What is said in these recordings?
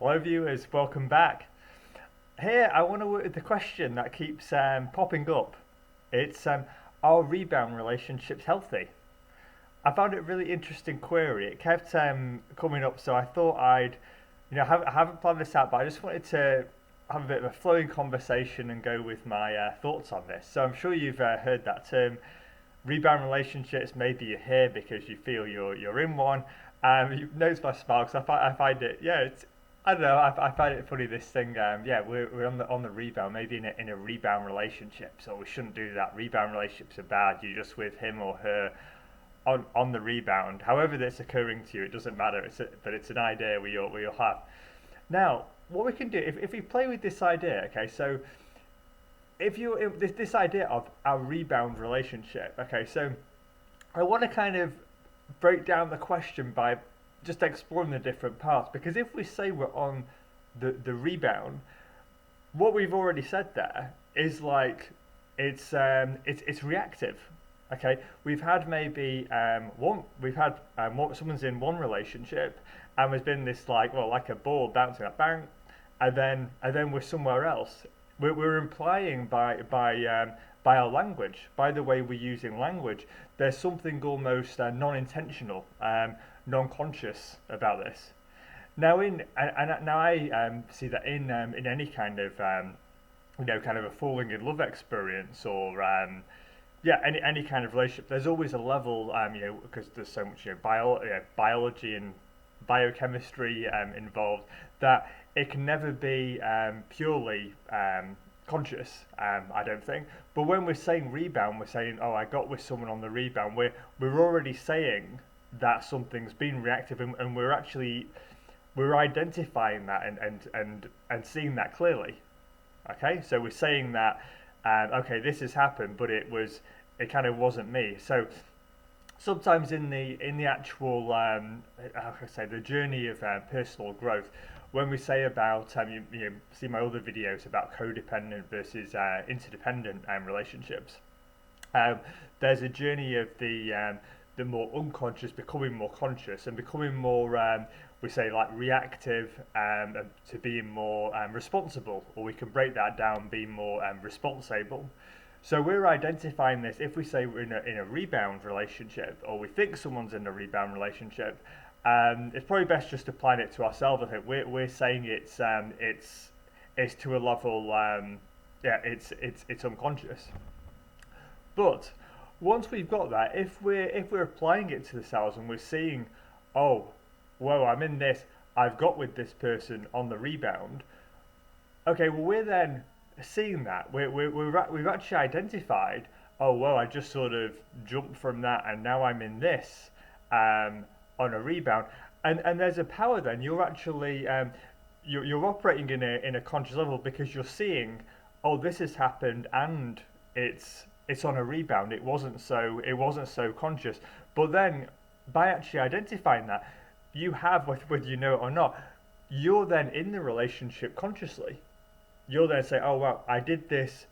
Hello viewers, welcome back. Here I want to work with the question that keeps popping up. It's are rebound relationships healthy? I found it a really interesting query. It kept coming up, so I thought I haven't planned this out, but I just wanted to have a bit of a flowing conversation and go with my thoughts on this. So I'm sure you've heard that term, rebound relationships. Maybe you're here because you feel you're in one. You've noticed my smile because I find it, yeah, it's, I don't know, I find it funny, this thing. Yeah, we're on the rebound, maybe in a rebound relationship, so we shouldn't do that. Rebound relationships are bad. You're just with him or her on the rebound. However that's occurring to you, it doesn't matter. But it's an idea we all have. Now, what we can do if we play with this idea, okay, so if this idea of our rebound relationship, okay, so I want to kind of break down the question by just exploring the different parts, because if we say we're on the rebound, what we've already said there is like it's reactive. Okay, we've had maybe someone's in one relationship and there's been this like a ball bouncing up, bang, and then we're somewhere else. We're implying by our language, by the way we're using language, there's something almost non-intentional, non-conscious about this. Now now I see that in any kind of kind of a falling in love experience, or yeah, any kind of relationship, there's always a level, because there's so much biology and biochemistry involved, that it can never be purely conscious, I don't think. But when we're saying rebound, we're saying, oh, I got with someone on the rebound. We're already saying that something's been reactive, and we're identifying that and seeing that clearly. Okay, so we're saying that okay, this has happened, but it kind of wasn't me. So sometimes in the actual how can I say, the journey of personal growth, when we say about you see my other videos about codependent versus interdependent relationships, there's a journey of the more unconscious becoming more conscious and becoming more we say like reactive, to being more responsible, or we can break that down, being more responsible. So we're identifying this. If we say we're in a rebound relationship, or we think someone's in a rebound relationship, it's probably best just applying it to ourselves. I think we're saying it's to a level, yeah, it's unconscious. But once we've got that, if we're applying it to ourselves and we're seeing, oh, whoa, I'm in this, I've got with this person on the rebound. Okay, well, we're then seeing that we've actually identified, oh well, I just sort of jumped from that and now I'm in this on a rebound, and there's a power then. You're actually you're operating in a conscious level, because you're seeing, oh, this has happened and it's on a rebound. It wasn't so conscious, but then by actually identifying that, you have, whether you know it or not, you're then in the relationship consciously. You'll then say, oh well, I did this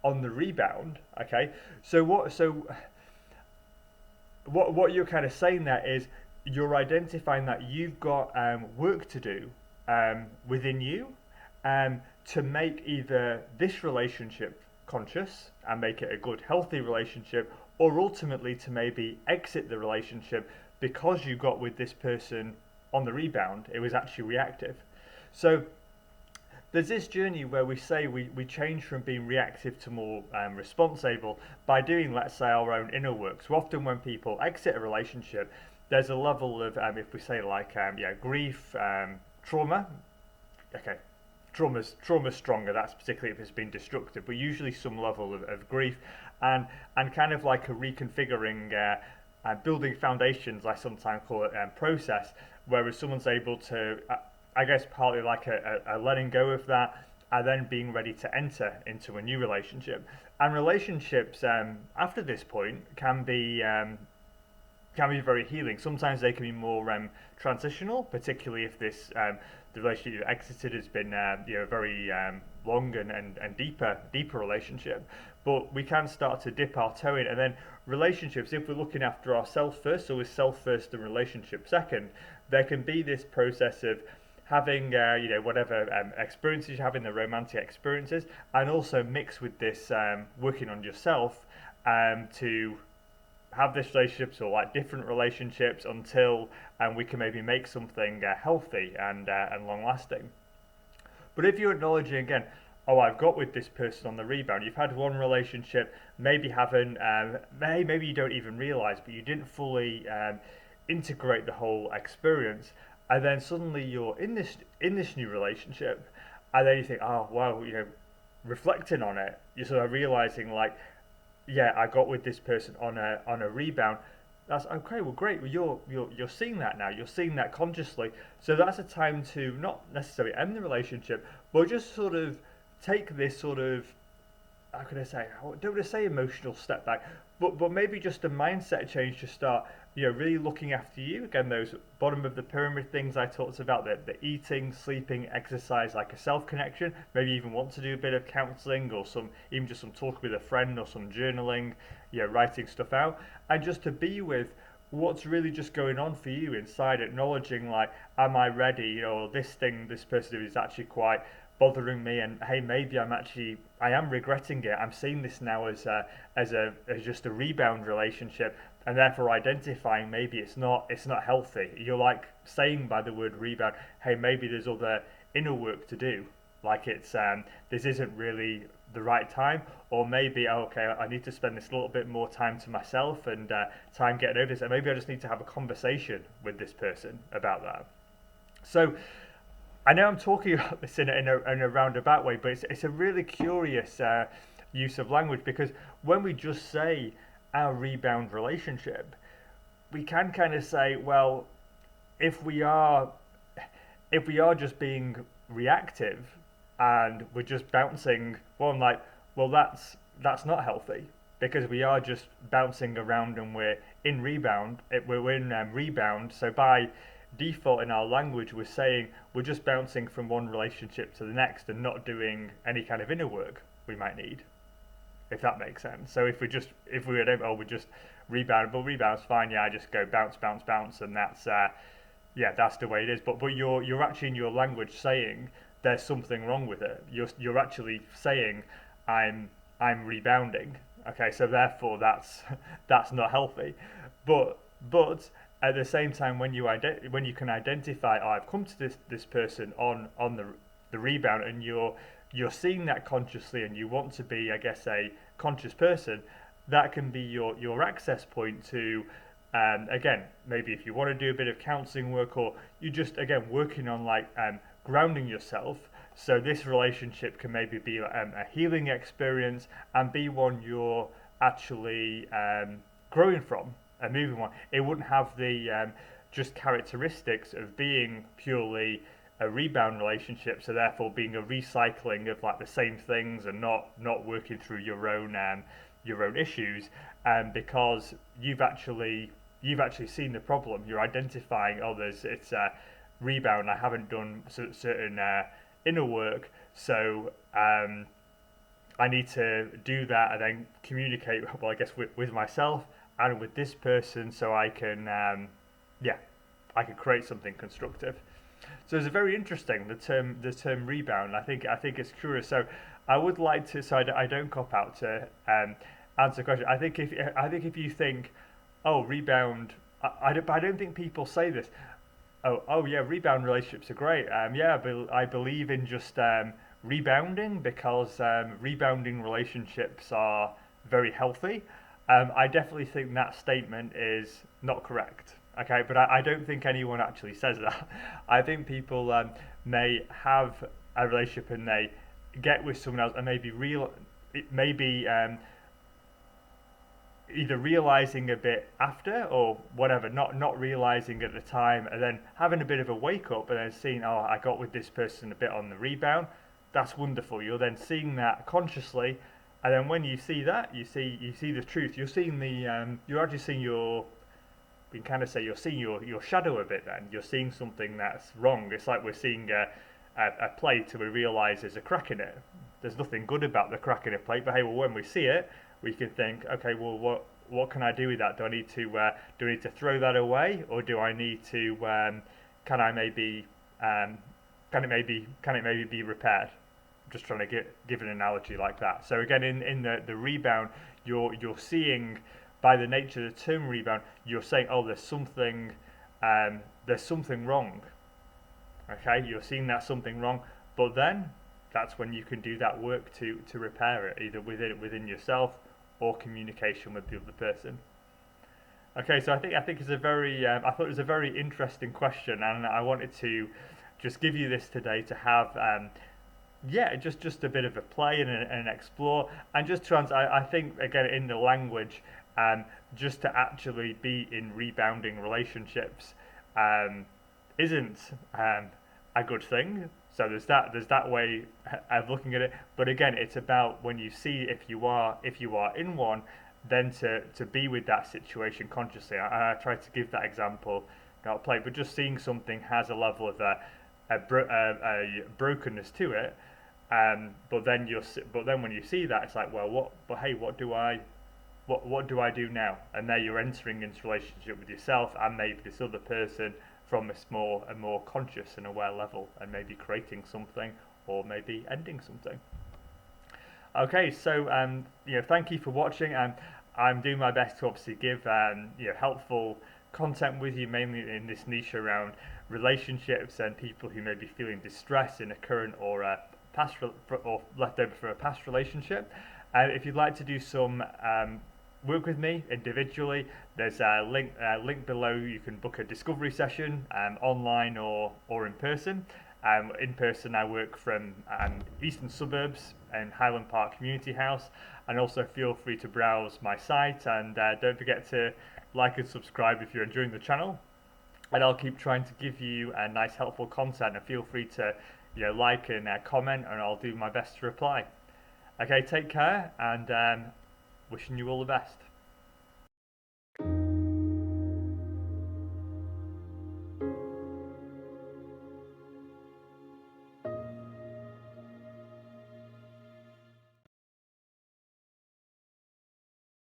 on the rebound. Okay, so what you're kind of saying there is you're identifying that you've got work to do within you, to make either this relationship conscious and make it a good, healthy relationship, or ultimately to maybe exit the relationship because you got with this person on the rebound. It was actually reactive. So there's this journey where we say we change from being reactive to more responsible by doing, let's say, our own inner work. So often when people exit a relationship, there's a level of, if we say like, grief, trauma. Okay, trauma's stronger, that's particularly if it's been destructive, but usually some level of grief, and kind of like a reconfiguring, building foundations, I sometimes call it, process, whereas someone's able to, I guess partly like a letting go of that, and then being ready to enter into a new relationship. And relationships after this point can be very healing. Sometimes they can be more transitional, particularly if this the relationship you exited has been very long and deeper relationship. But we can start to dip our toe in, and then relationships, if we're looking after ourselves first, so with self first and relationship second, there can be this process of having whatever experiences you're having, the romantic experiences, and also mix with this working on yourself to have this relationships or like different relationships until we can maybe make something healthy and long lasting. But if you're acknowledging again, oh, I've got with this person on the rebound. You've had one relationship, maybe haven't, maybe you don't even realize, but you didn't fully integrate the whole experience, and then suddenly you're in this new relationship, and then you think, oh, well, reflecting on it, you're sort of realizing like, yeah, I got with this person on a rebound. That's okay. Well, great. Well, you're seeing that now. You're seeing that consciously. So that's a time to not necessarily end the relationship, but just sort of take this sort of, how can I say? I don't want to say emotional step back, but maybe just a mindset change to start. Really looking after you. Again, those bottom of the pyramid things I talked about, the eating, sleeping, exercise, like a self-connection. Maybe even want to do a bit of counselling or even just some talk with a friend or some journaling, writing stuff out. And just to be with what's really just going on for you inside, acknowledging like, am I ready? Or this person is actually quite bothering me, and hey, maybe I am regretting it. I'm seeing this now as just a rebound relationship, and therefore identifying maybe it's not healthy. You're like saying by the word rebound, hey, maybe there's other inner work to do. Like it's this isn't really the right time, or maybe okay, I need to spend this little bit more time to myself and time getting over this, and maybe I just need to have a conversation with this person about that. So I know I'm talking about this in a roundabout way, but it's a really curious use of language, because when we just say our rebound relationship, we can kind of say, well, if we are just being reactive and we're just bouncing, well, I'm like, well, that's not healthy, because we are just bouncing around and we're in rebound. We're in rebound, so by default in our language we're saying we're just bouncing from one relationship to the next and not doing any kind of inner work we might need, if that makes sense. So if we just rebound, but rebound's fine, I just go bounce, and that's that's the way it is. But you're actually in your language saying there's something wrong with it. You're actually saying I'm rebounding. Okay, so therefore that's not healthy. But at the same time, when you can identify, oh, I've come to this person on the rebound, and you're seeing that consciously, and you want to be, I guess, a conscious person, that can be your access point to, again, maybe if you want to do a bit of counselling work, or you just, again, working on like grounding yourself. So this relationship can maybe be a healing experience and be one you're actually growing from and moving on. It wouldn't have the just characteristics of being purely a rebound relationship, so therefore being a recycling of like the same things and not working through your own issues, because you've actually seen the problem. You're identifying, oh, it's a rebound. I haven't done certain inner work, so I need to do that and then communicate, well, I guess with myself and with this person, so I can I can create something constructive. So it's very interesting, the term rebound. I think it's curious. So I would like to, so I don't cop out to answer the question. I think if you think, oh, rebound, I don't think people say this. Oh yeah, rebound relationships are great. I believe in just rebounding, because rebounding relationships are very healthy. I definitely think that statement is not correct. Okay, but I don't think anyone actually says that. I think people may have a relationship and they get with someone else and maybe either realizing a bit after or whatever, not realizing at the time, and then having a bit of a wake up and then seeing, oh, I got with this person a bit on the rebound. That's wonderful. You're then seeing that consciously, and then when you see that, you see the truth. You're seeing you're actually seeing we can kind of say you're seeing your shadow a bit. Then you're seeing something that's wrong. It's like we're seeing a plate and we realise there's a crack in it. There's nothing good about the crack in a plate, but hey, well, when we see it, we can think, okay, well, what can I do with that? Do I need to throw that away, or do I need to can I maybe can it maybe be repaired? Just trying to give an analogy like that. So again, in the rebound, you're seeing, by the nature of the term rebound, you're saying, oh, there's something wrong. Okay, you're seeing that something wrong, but then that's when you can do that work to repair it, either within yourself or communication with the other person. Okay, so I think it's a very I thought it was a very interesting question, and I wanted to just give you this today to have just a bit of a play and explore, and just I think again in the language, just to actually be in rebounding relationships isn't a good thing. So there's that way of looking at it. But again, it's about when you see if you are in one, then to be with that situation consciously. I try to give that example, not play, but just seeing something has a level of a brokenness to it. But then when you see that, it's like, well, what do I do now? And there you're entering into relationship with yourself and maybe this other person from a more conscious and aware level, and maybe creating something or maybe ending something. Okay, so thank you for watching, and I'm doing my best to obviously give helpful content with you, mainly in this niche around relationships and people who may be feeling distress in a current or a past or left over for a past relationship. And if you'd like to do some work with me individually, there's a link below. You can book a discovery session online or in person. In person, I work from eastern suburbs and Highland Park Community House, and also feel free to browse my site, and don't forget to like and subscribe if you're enjoying the channel, and I'll keep trying to give you nice helpful content, and feel free to like and comment, and I'll do my best to reply. Okay, take care, and wishing you all the best.